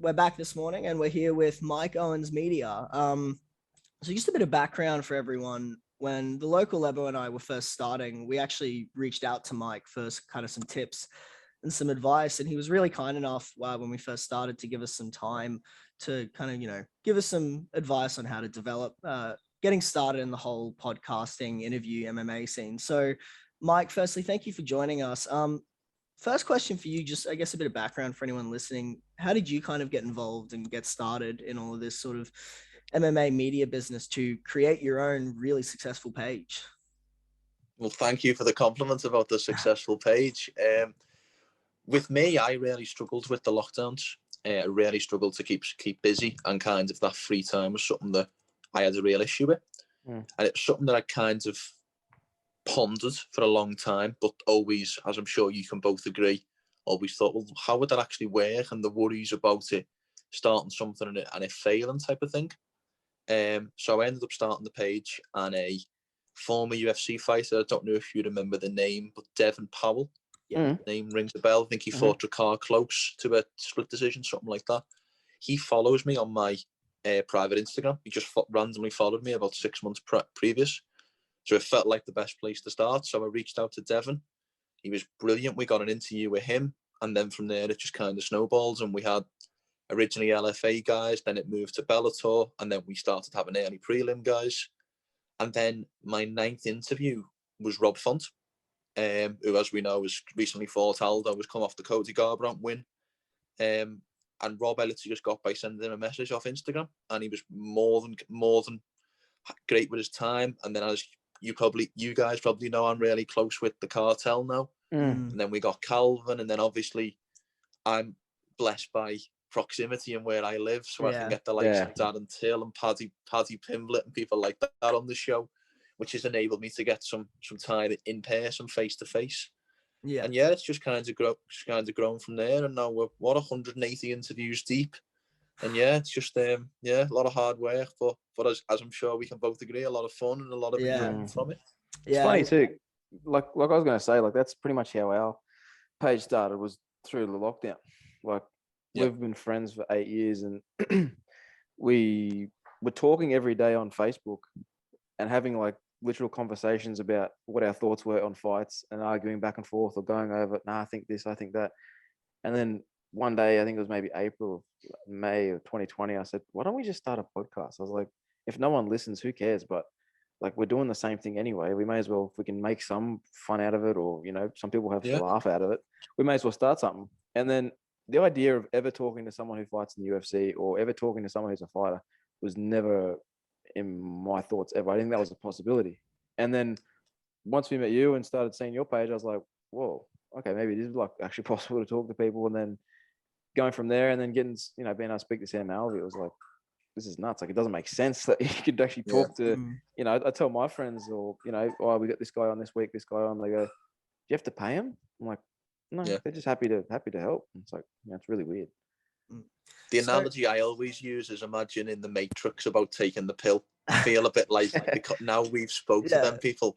we're back this morning and we're here with Mike Owens Media. So just a bit of background for everyone. When the local Lebo and I were first starting, we actually reached out to Mike for kind of some tips and some advice. And he was really kind enough when we first started to give us some time to kind of, give us some advice on how to develop, getting started in the whole podcasting, interview, MMA scene. So Mike, firstly, thank you for joining us. First question for you, just I guess a bit of background for anyone listening. How did you kind of get involved and get started in all of this sort of MMA media business to create your own really successful page? Well, thank you for the compliment about the successful page. With me, I really struggled with the lockdowns. I really struggled to keep busy, and kind of that free time was something that I had a real issue with. And it's something that I kind of pondered for a long time, but always, as I'm sure you can both agree, always thought, well, how would that actually work? And the worries about it starting something and it failing type of thing. So I ended up starting the page, and a former UFC fighter, I don't know if you remember the name, but Devin Powell, name rings a bell. I think he fought Drakkar Close to a split decision, something like that. He follows me on my private Instagram. He just randomly followed me about 6 months previous. So it felt like the best place to start. So I reached out to Devin. He was brilliant. We got an interview with him. And then from there, it just kind of snowballed. And we had originally LFA guys, then it moved to Bellator. And then we started having early prelim guys. And then my 9th interview was Rob Font, who, as we know, has recently fought Aldo, was come off the Cody Garbrandt win. And Rob, I literally just got by sending him a message off Instagram. And he was more than great with his time. And then as you guys probably know, I'm really close with the cartel now. And then we got Calvin, and then obviously I'm blessed by proximity and where I live, so I can get the likes of Darren Till and Paddy Pimblett and people like that on the show, which has enabled me to get some time in person, face to face. And it's just kind of grown from there. And now we're 180 interviews deep. And it's just a lot of hard work, but as I'm sure we can both agree, a lot of fun and a lot of enjoyment from it. It's funny too. Like I was going to say, like that's pretty much how our page started, was through the lockdown. Like we've been friends for 8 years, and we were talking every day on Facebook and having like literal conversations about what our thoughts were on fights, and arguing back and forth or going over, I think this, I think that. And then one day, I think it was maybe May of 2020, I said, why don't we just start a podcast? I was like, if no one listens, who cares? But like, we're doing the same thing anyway. We may as well, if we can make some fun out of it, or, some people have to laugh out of it, we may as well start something. And then the idea of ever talking to someone who fights in the UFC or ever talking to someone who's a fighter was never in my thoughts ever. I think that was a possibility. And then once we met you and started seeing your page, I was like, whoa, okay, maybe it is like actually possible to talk to people. And then going from there, and then getting, being able to speak to Sam Alvey, it was like, this is nuts. Like, it doesn't make sense that you could actually talk to, I tell my friends, or, oh, we got this guy on this week, this guy on, they go, do you have to pay him? I'm like, no, they're just happy to help. And it's like, it's really weird. The analogy I always use is, imagine in the Matrix about taking the pill. I feel a bit like because now we've spoke to them people.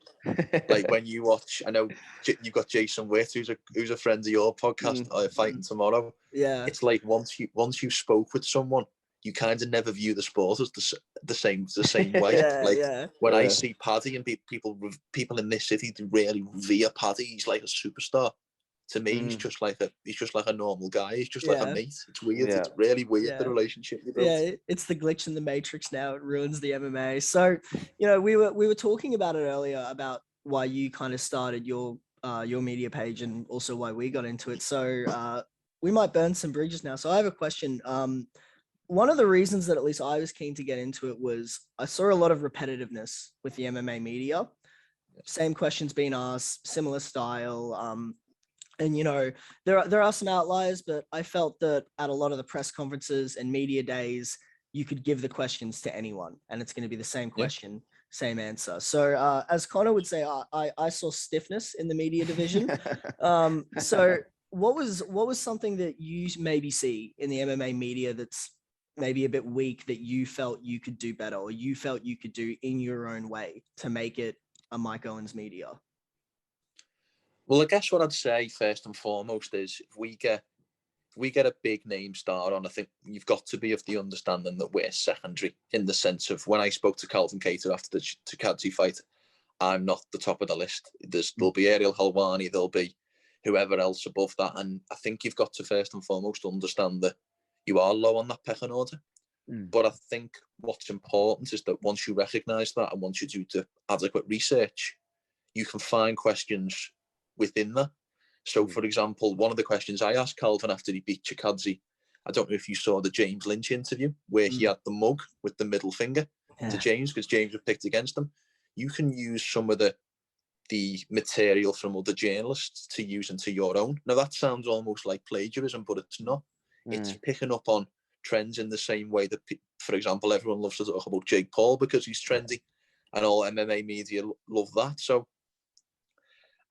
Like when you watch, I know you've got Jason Witt, who's a friend of your podcast, Fighting Tomorrow. Yeah, it's like once you spoke with someone, you kind of never view the sport as the same way. When I see Paddy and people in this city really revere Paddy, he's like a superstar. To me, he's just like a normal guy. He's just like a mate. It's weird. It's really weird, the relationship you built. Yeah, it's the glitch in the Matrix now. It ruins the MMA. So, we were talking about it earlier, about why you kind of started your media page, and also why we got into it. So we might burn some bridges now. So I have a question. One of the reasons that at least I was keen to get into it was I saw a lot of repetitiveness with the MMA media. Same questions being asked, similar style. And, there are some outliers, but I felt that at a lot of the press conferences and media days, you could give the questions to anyone and it's going to be the same question, same answer. So as Connor would say, I saw stiffness in the media division. So what was something that you maybe see in the MMA media that's maybe a bit weak, that you felt you could do better, or you felt you could do in your own way to make it a Mike Owens media? Well, I guess what I'd say first and foremost is, if we get we get a big name star on, I think you've got to be of the understanding that we're secondary, in the sense of when I spoke to Calvin Cater after the Takadzi fight, I'm not the top of the list. There'll be Ariel Helwani, there'll be whoever else above that. And I think you've got to first and foremost understand that you are low on that pecking order. But I think what's important is that once you recognise that and once you do the adequate research, you can find questions within that. So, for example, one of the questions I asked Calvin after he beat Chikadze, I don't know if you saw the James Lynch interview where he had the mug with the middle finger to James because James was picked against him. You can use some of the material from other journalists to use into your own. Now, that sounds almost like plagiarism, but it's not. It's picking up on trends in the same way that, for example, everyone loves to talk about Jake Paul because he's trendy and all MMA media love that. So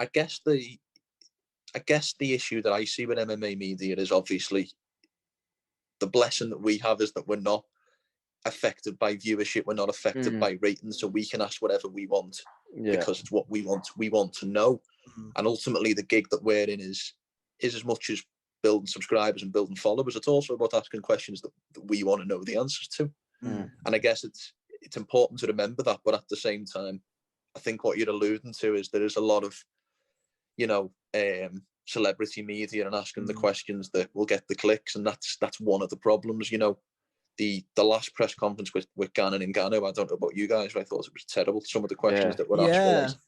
I guess the issue that I see with MMA media is obviously the blessing that we have is that we're not affected by viewership, we're not affected by ratings, so we can ask whatever we want because it's what we want to know. And ultimately the gig that we're in is as much as building subscribers and building followers, it's also about asking questions that we want to know the answers to. And I guess it's important to remember that, but at the same time, I think what you're alluding to is there is a lot of, celebrity media and asking the questions that will get the clicks, and that's one of the problems. The last press conference with Gannon and Ngannou, I don't know about you guys, but I thought it was terrible. Some of the questions that were asked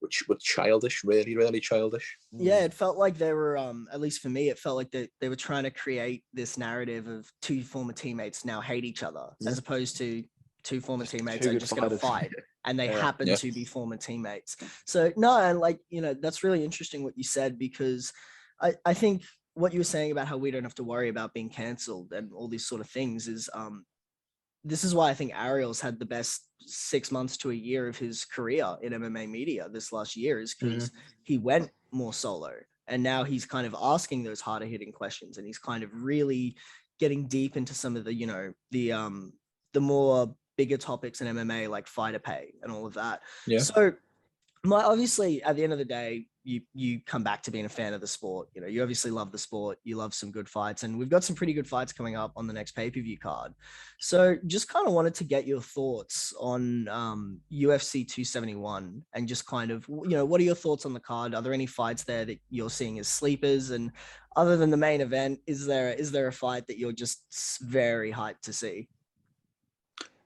which were childish, really, really childish. Yeah, it felt like they were, at least for me, it felt like they were trying to create this narrative of two former teammates now hate each other, as opposed to two former teammates are just going to fight, and they happen to be former teammates. So no, and that's really interesting what you said, because I think what you were saying about how we don't have to worry about being cancelled and all these sort of things is this is why I think Ariel's had the best 6 months to a year of his career in MMA media this last year, is because he went more solo, and now he's kind of asking those harder hitting questions, and he's kind of really getting deep into some of the the more bigger topics in MMA, like fighter pay and all of that. So obviously at the end of the day, you come back to being a fan of the sport. You obviously love the sport, you love some good fights, and we've got some pretty good fights coming up on the next pay-per-view card. So just kind of wanted to get your thoughts on UFC 271, and just kind of, what are your thoughts on the card? Are there any fights there that you're seeing as sleepers? And other than the main event, is there a fight that you're just very hyped to see?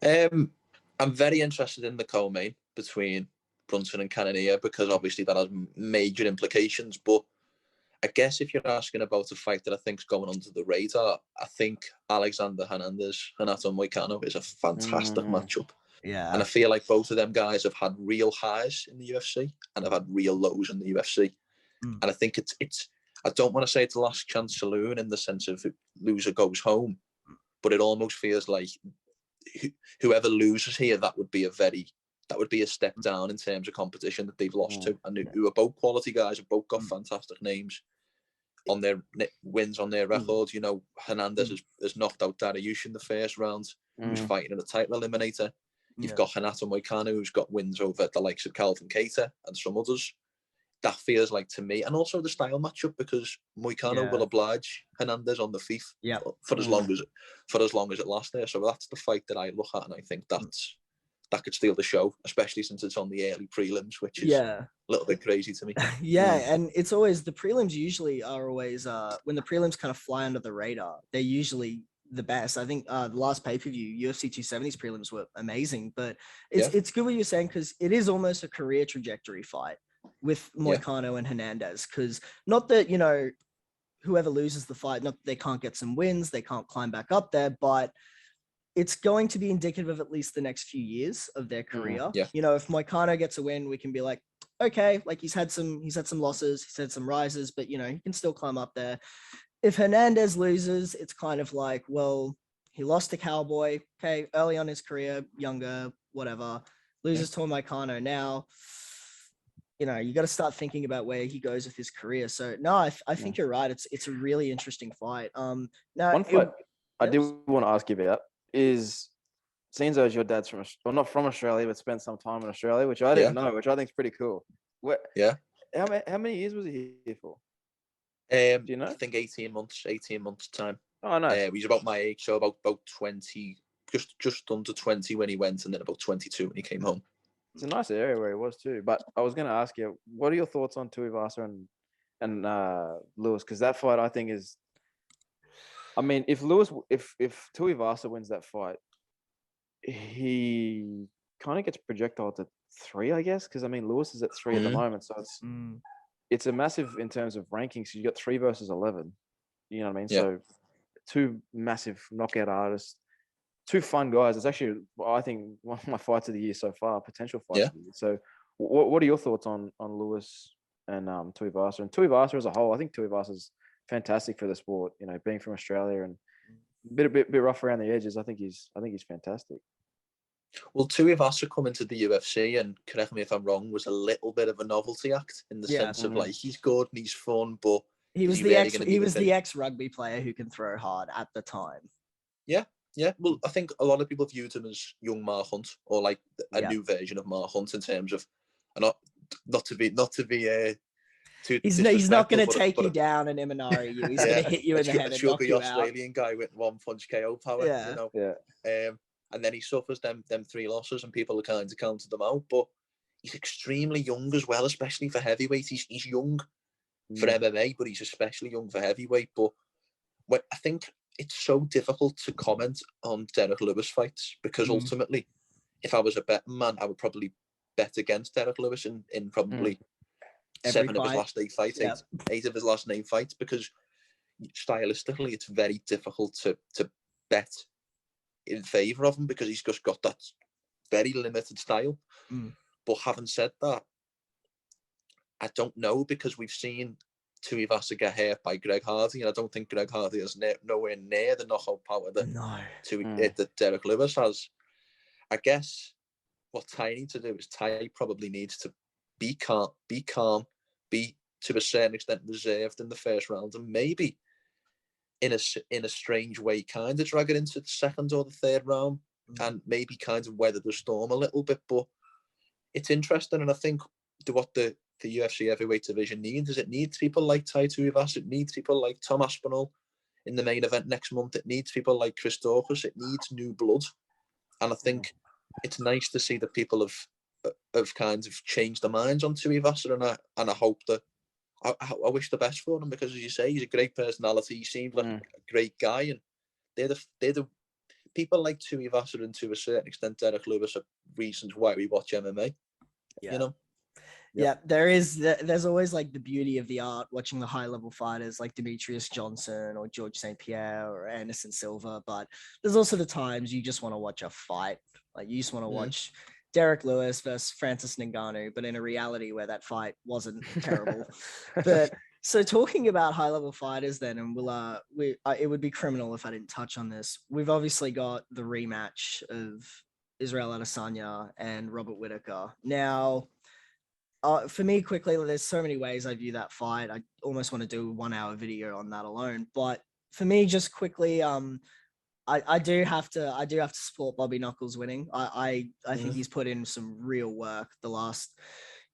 I'm very interested in the co-main between Brunson and Cannonier, because obviously that has major implications. But I guess if you're asking about a fight that I think is going under the radar, I think Alexander Hernandez and Renato Moicano is a fantastic matchup. Yeah. And I feel like both of them guys have had real highs in the UFC and have had real lows in the UFC. And I think it's I don't want to say it's the last chance saloon in the sense of loser goes home, but it almost feels like whoever loses here, that would be a step down in terms of competition that they've lost to, and who are both quality guys, have both got fantastic names on their wins on their records. Hernandez has knocked out Dariush in the first round, who's fighting in a title eliminator. You've got Renato Moicano, who's got wins over the likes of Calvin Cater and some others. That feels like, to me, and also the style matchup, because Moicano will oblige Hernandez on the feet for as long as it lasts there. So that's the fight that I look at, and I think that could steal the show, especially since it's on the early prelims, which is a little bit crazy to me. And it's always, the prelims usually are always when the prelims kind of fly under the radar, they're usually the best. I think the last pay-per-view, UFC 270's prelims were amazing, but it's good what you're saying, because it is almost a career trajectory fight with Moicano and Hernandez, because not that, whoever loses the fight, not that they can't get some wins, they can't climb back up there, but it's going to be indicative of at least the next few years of their career. If Moicano gets a win, we can be like, okay, like he's had some losses, he's had some rises, but he can still climb up there. If Hernandez loses, it's kind of like, well, he lost to Cowboy, okay, early on his career, younger, whatever, loses to Moicano now. You got to start thinking about where he goes with his career. So no, I think you're right. It's a really interesting fight. Now one fight I do want to ask you about is, seems as your dad's not from Australia, but spent some time in Australia, which I didn't know, which I think is pretty cool. How many years was he here for? Do you know? I think 18 months time. Oh, nice. He's about my age, so about 20, just under 20 when he went, and then about 22 when he came home. It's a nice area where he was too. But I was going to ask you, what are your thoughts on Tuivasa and Lewis? Because that fight, I think, is. I mean, if Tuivasa wins that fight, he kind of gets projectile to 3, I guess. Because I mean, Lewis is at 3 at the moment, so it's a massive in terms of rankings. You got 3 versus 11. You know what I mean? Yeah. So 2 massive knockout artists, 2 fun guys. It's actually, I think, one of my fights of the year so far, potential fights of the year. So what are your thoughts on Lewis and Tuivasa? And Tuivasa as a whole, I think Tuivasa is fantastic for the sport. You know, being from Australia and a bit rough around the edges. I think he's fantastic. Well, Tuivasa coming to the UFC, and correct me if I'm wrong, was a little bit of a novelty act in the sense of like he's good and he's fun, but he was the ex rugby player who can throw hard at the time. Yeah. Well, I think a lot of people viewed him as young Mark Hunt, or like a new version of Mark Hunt in terms of, not to be too. He's not going to take you down and Imanari you. He's going to hit you in the head and knock you out. Australian guy with 1 punch KO power. Yeah. You know. And then he suffers them 3 losses, and people are kind of counted them out. But he's extremely young as well, especially for heavyweight. He's young for MMA, but he's especially young for heavyweight. But I think it's so difficult to comment on Derek Lewis fights, because ultimately, if I was a betting man, I would probably bet against Derek Lewis in probably Every 7 of his last 8 fights, 8 of his last 8 fights, because stylistically it's very difficult to bet in favour of him, because he's just got that very limited style. But having said that, I don't know, because we've seen Tuivasa get hurt by Greg Hardy, and I don't think Greg Hardy is nowhere near the knockout power that Derek Lewis has. I guess what Ty needs to do is Ty probably needs to be calm, be to a certain extent reserved in the first round, and maybe in a strange way kind of drag it into the second or the third round, and maybe kind of weather the storm a little bit. But it's interesting, and I think what the UFC heavyweight division needs is, it needs people like Tai Tuivasa, it needs people like Tom Aspinall in the main event next month, it needs people like Chris Daukaus, it needs new blood. And I think it's nice to see that people have kind of changed their minds on Tuivasa, and I hope that I wish the best for him, because as you say, he's a great personality, he seems like a great guy, and they're the people like Tuivasa, and to a certain extent Derek Lewis, are reasons why we watch MMA. You know. Yeah, there's always like the beauty of the art watching the high level fighters like Demetrius Johnson or George St. Pierre or Anderson Silva, but there's also the times you just want to watch a fight. Like you just want to watch Derek Lewis versus Francis Ngannou, but in a reality where that fight wasn't terrible. But so talking about high level fighters then, and it would be criminal if I didn't touch on this. We've obviously got the rematch of Israel Adesanya and Robert Whittaker. Now, for me, quickly, there's so many ways I view that fight. I almost want to do a 1-hour video on that alone. But for me, just quickly, I do have to support Bobby Knuckles winning. I think he's put in some real work the last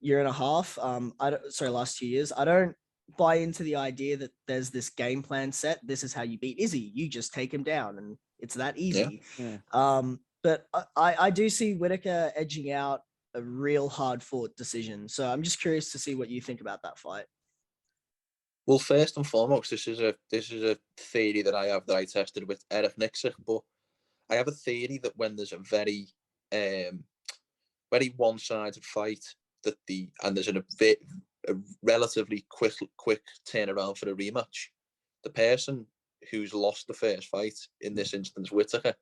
year and a half. Last 2 years. I don't buy into the idea that there's this game plan set. This is how you beat Izzy. You just take him down, and it's that easy. But I do see Whittaker edging out a real hard fought decision. So I'm just curious to see what you think about that fight. Well, first and foremost, this is a theory that I have that I tested with Eric Nixon, but I have a theory that when there's a very one-sided fight, and there's a relatively quick turnaround for a rematch, the person who's lost the first fight, in this instance Whittaker,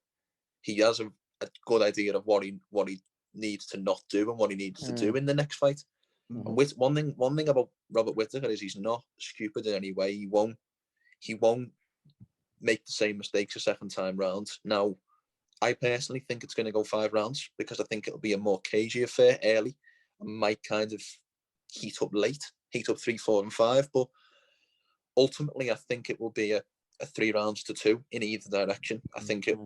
he has a good idea of what he needs to not do and what he needs to do in the next fight. And with one thing about Robert Whittaker is he's not stupid in any way. He won't make the same mistakes a second time round. Now, I personally think it's going to go 5 rounds, because I think it'll be a more cagey affair early, and might kind of heat up 3, 4, and 5. But ultimately, I think it will be a 3 rounds to 2 in either direction. I think it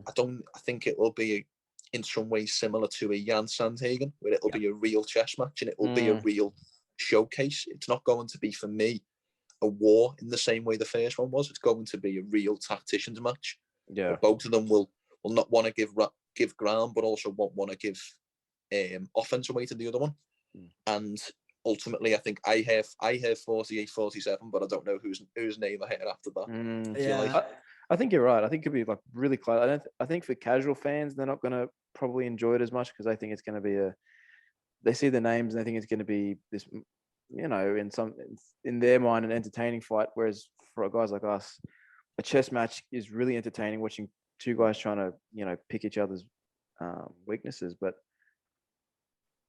will be in some ways similar to a Jan Sandhagen, where it'll be a real chess match, and it will be a real showcase. It's not going to be, for me, a war in the same way the first one was. It's going to be a real tacticians match. Yeah. Both of them will not want to give ground, but also won't want to give offense away to the other one. And ultimately, I think I have 48-47, but I don't know whose name I heard after that. Yeah. I think you're right. I think it could be like really close. I think for casual fans, they're not going to probably enjoy it as much because I think it's going to be they see the names and they think it's going to be this, in their mind, an entertaining fight. Whereas for guys like us, a chess match is really entertaining watching two guys trying to, pick each other's weaknesses. But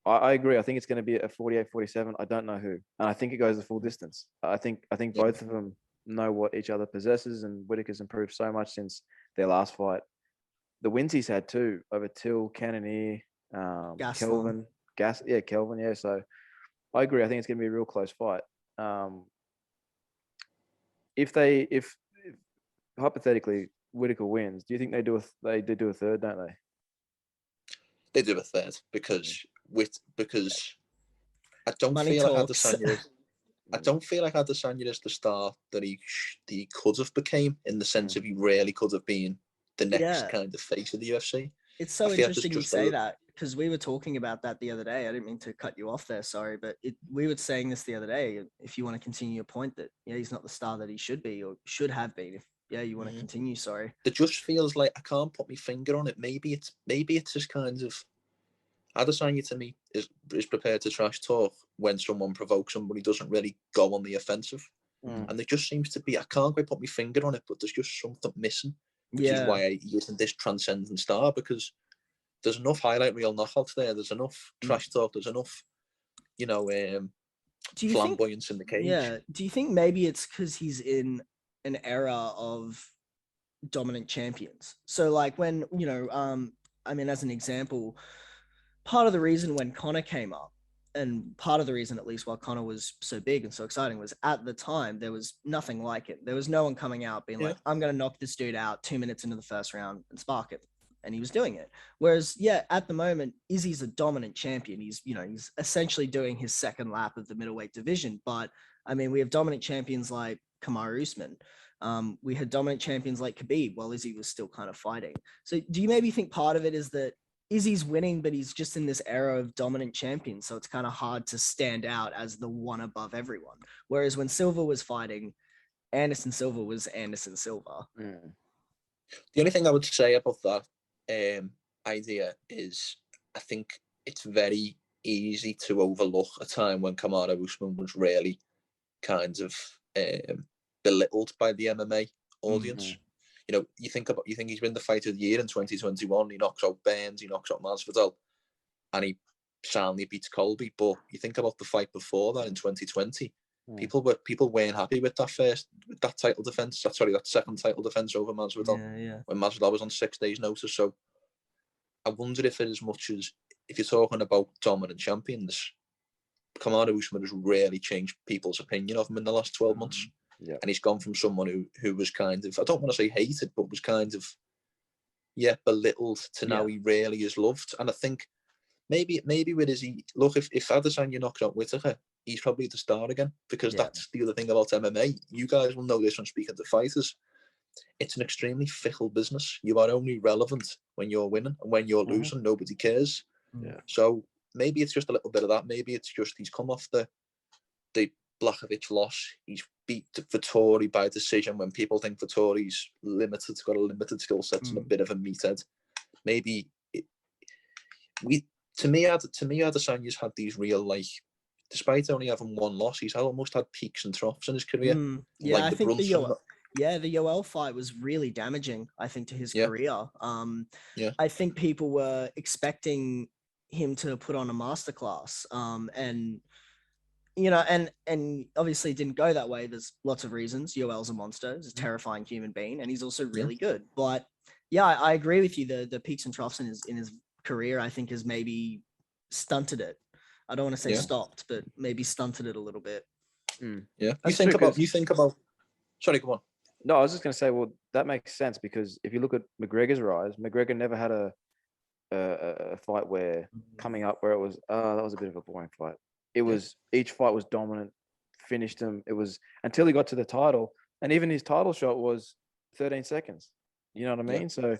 I agree. I think it's going to be a 48-47. I don't know who, and I think it goes the full distance. I think both of them know what each other possesses, and Whittaker's improved so much since their last fight. The wins he's had too over Till, Cannonier, Kelvin, Kelvin. Yeah, so I agree. I think it's going to be a real close fight. If hypothetically Whittaker wins, do you think they do a third? Don't they? They do a third because I don't Money feel like talks. Adesanya. I don't feel like Adesanya is the star that he could have became, in the sense of he really could have been the next kind of face of the UFC. It's so interesting you say that, because we were talking about that the other day. I didn't mean to cut you off there, sorry, but we were saying this the other day. If you want to continue your point that he's not the star that he should be or should have been. If you want to continue, sorry. It just feels like I can't put my finger on it. Maybe it's just kind of Adesanya to me is prepared to trash talk when someone provokes him, but he doesn't really go on the offensive. And there just seems to be, I can't quite put my finger on it, but there's just something missing. Which is why he isn't this transcendent star, because there's enough highlight reel knockouts there. There's enough trash talk. There's enough, flamboyance in the cage. Yeah. Do you think maybe it's because he's in an era of dominant champions? So like when, as an example, part of the reason when Conor came up, and part of the reason, at least, why Conor was so big and so exciting, was at the time there was nothing like it. There was no one coming out being like, I'm going to knock this dude out 2 minutes into the first round and spark it. And he was doing it. Whereas, at the moment, Izzy's a dominant champion. He's essentially doing his second lap of the middleweight division. But we have dominant champions like Kamaru Usman. We had dominant champions like Khabib while Izzy was still kind of fighting. So do you maybe think part of it is that Izzy's winning, but he's just in this era of dominant champions, so it's kind of hard to stand out as the one above everyone? Whereas when Silva was fighting, Anderson Silva was Anderson Silva. The only thing I would say about that idea is I think it's very easy to overlook a time when Kamaru Usman was really kind of belittled by the MMA audience. You think he's been the fight of the year in 2021. He knocks out Burns, he knocks out Masvidal, and he soundly beats Colby. But you think about the fight before that in 2020, people weren't happy with that title defense. That second title defense over Masvidal when Masvidal was on 6 days' notice. So I wonder if it, as much as if you're talking about dominant champions, Kamaru Usman has really changed people's opinion of him in the last 12 months. Yeah. And he's gone from someone who was kind of, I don't want to say hated, but was kind of, belittled, to now he really is loved. And I think maybe with Izzy, look, if Adesanya knocks out Whittaker, he's probably the star again, because that's the other thing about MMA. You guys will know this when speaking to fighters. It's an extremely fickle business. You are only relevant when you're winning, and when you're losing, nobody cares. Yeah. So maybe it's just a little bit of that. Maybe it's just he's come off the Blachowicz loss. He's beat Vettori by decision when people think Vettori's got a limited skill set and a bit of a meathead. Maybe Adesanya's had these real, despite only having one loss, he's almost had peaks and troughs in his career. I think the Yoel fight was really damaging, I think, to his career. I think people were expecting him to put on a masterclass, and obviously it didn't go that way. There's lots of reasons. Yoel's a monster. He's a terrifying human being, and he's also really good. But I agree with you. The peaks and troughs in his career, I think, has maybe stunted it. I don't want to say stopped, but maybe stunted it a little bit. Yeah. You think about. Sorry, go on. No, I was just going to say, well, that makes sense, because if you look at McGregor's rise, McGregor never had a fight where coming up where it was, that was a bit of a boring fight. It was, each fight was dominant finished him. It was until he got to the title, and even his title shot was 13 seconds. You know what I mean? Yeah. So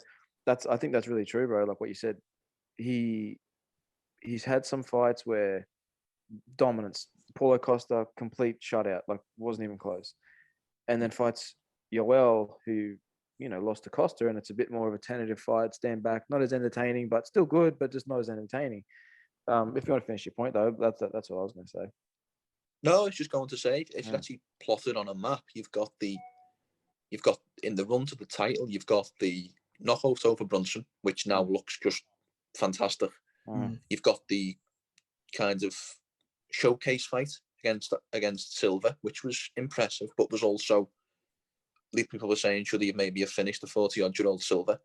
I think that's really true, bro. Like what you said, he's had some fights where dominance, Paulo Costa, complete shutout, like wasn't even close, and then fights Yoel, who lost to Costa, and it's a bit more of a tentative fight, stand back, not as entertaining, but still good, but just not as entertaining. If you want to finish your point, though, that's what I was going to say. No, I was just going to say, if you actually plot it on a map, you've got in the run to the title, you've got the knockout over Brunson, which now looks just fantastic. You've got the kind of showcase fight against Silva, which was impressive, but was also, people were saying, should he maybe have finished the 40-odd-year-old Silva?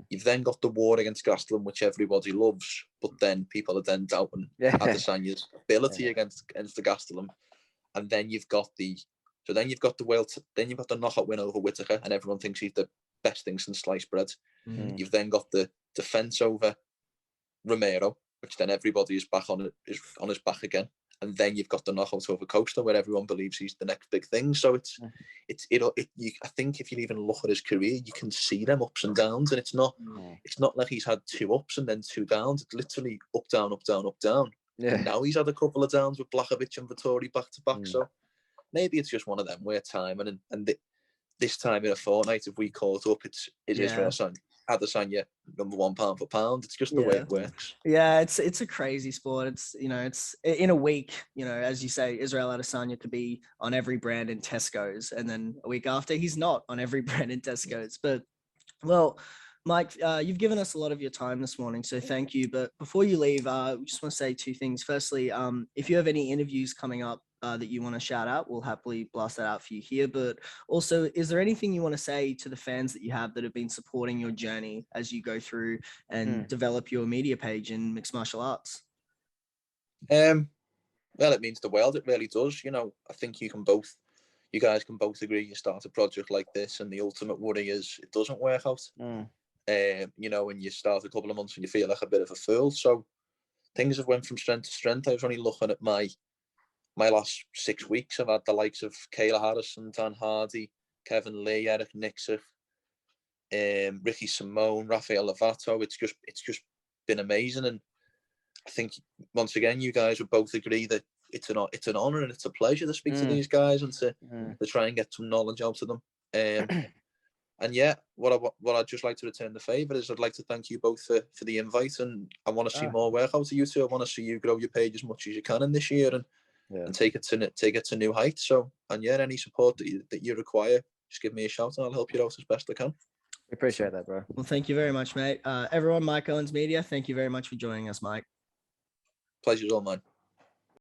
You've then got the war against Gastelum, which everybody loves, but then people are then doubting Adesanya's ability against the Gastelum, and then you've got the knockout win over Whittaker, and everyone thinks he's the best thing since sliced bread. You've then got the defense over Romero, which then everybody is back on his back again, and then you've got the knockout over Costa, where everyone believes he's the next big thing. So I think if you even look at his career, you can see them ups and downs, and it's not like he's had 2 ups and then 2 downs. It's literally up, down, up, down, up, down. Yeah. And now he's had a couple of downs with Blachowicz and Vettori back to back. So maybe it's just one of them where time and this time in a fortnight, if we call it up, it is for Adesanya number 1 pound for pound. It's just the way it works. Yeah, it's a crazy sport. It's it's in a week, as you say, Israel Adesanya could be on every brand in Tesco's, and then a week after he's not on every brand in Tesco's. But well, Mike, you've given us a lot of your time this morning, so thank you. But before you leave, we just want to say 2 things. Firstly, if you have any interviews coming up that you want to shout out, we'll happily blast that out for you here. But also, is there anything you want to say to the fans that you have that have been supporting your journey as you go through and develop your media page in mixed martial arts? Well, it means the world. It really does. I think you guys can both agree, you start a project like this and the ultimate worry is it doesn't work out. And you start a couple of months and you feel like a bit of a fool. So things have went from strength to strength. I was only looking at my last 6 weeks. I've had the likes of Kayla Harrison, Dan Hardy, Kevin Lee, Eric Nixon, Ricky Simone, Rafael Lovato. It's just been amazing. And I think once again, you guys would both agree that it's an honor and it's a pleasure to speak to these guys and to try and get some knowledge out of them. And yeah, what I'd just like to return the favour is I'd like to thank you both for the invite, and I want to see more work out of you two. I want to see you grow your page as much as you can in this year and take it to new heights. So, and yeah, any support that you require, just give me a shout and I'll help you out as best I can. We appreciate that, bro. Well, thank you very much, mate. Everyone, Mike Owens Media, thank you very much for joining us, Mike. Pleasure's all mine.